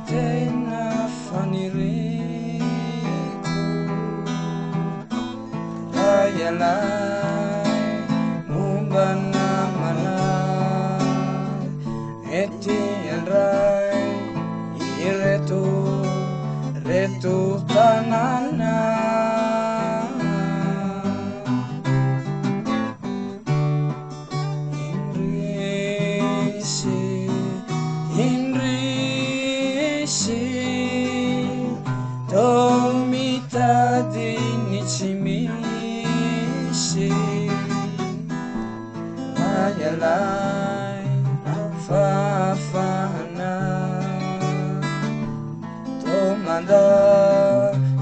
tena faniriko rayalay momba namanay ety andray ireto tanana tsy misy rayalay fafana tomanda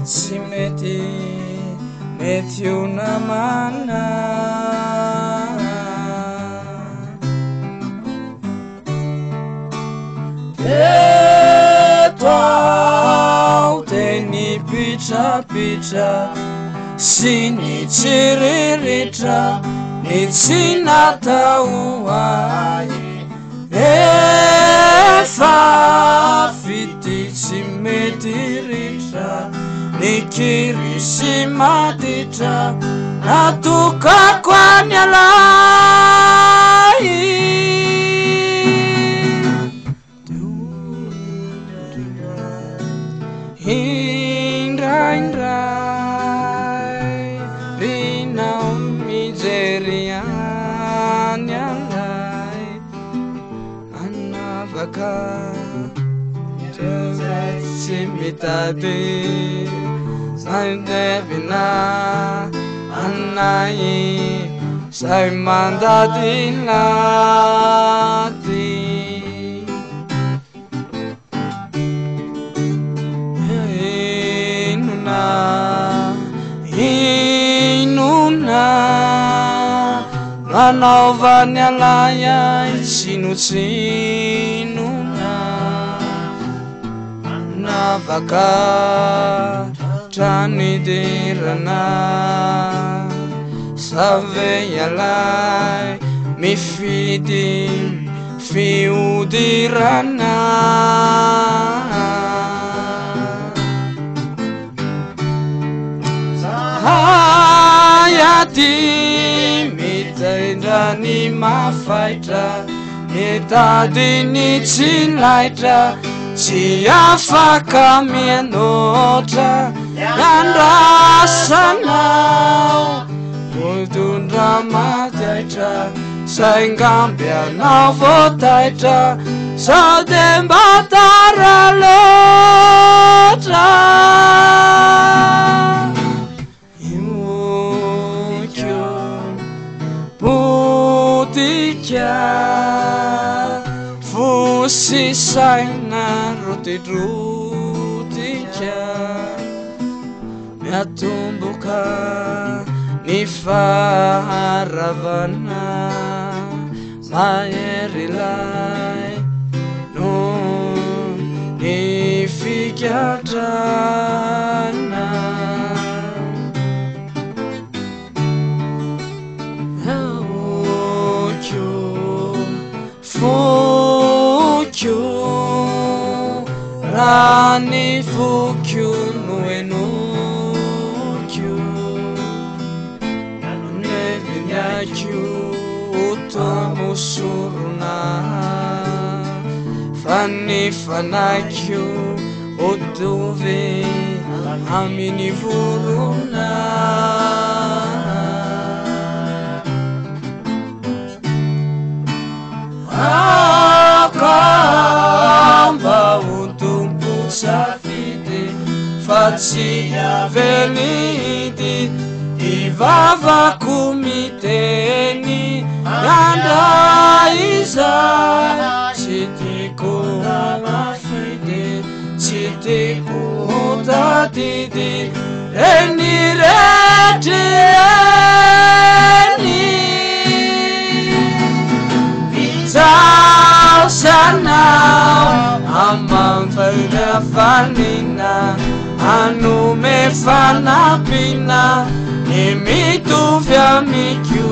tsy mety io namana eto ao teny pitrapitra sy ny tsiriritra ny tsy natao ay efa fity tsy mety ritra ny kiry sy maditra natokako any alay indraindray rinao mijeriany alay anavaka tsy mitady saindevina anay say mandady lady inona manaovany alay ay sinotsinona navaka tranidirana savey alay mifidy fiodirana ayati mitaidrany mafaitra mitady ny tsy laitra tsy afaka mianotra andrasanao mitondra mataitra saingamby anao voataitra sady mbatara loatra potika fosy saina rotidrotika miatomboka ny faharavana maherilay no ny fikadrana fokyo rany fokyo no enokyo nevinyakyo otomosorona fanifanakyo otovy aminy vorona akamba otompo safidy fa tsy avelidy ivavako miteny andray izay tsy tiako mafidy tsy tiako tadidy eny retreny sanao amamfaina fanina anome fanapina imitovy amikyo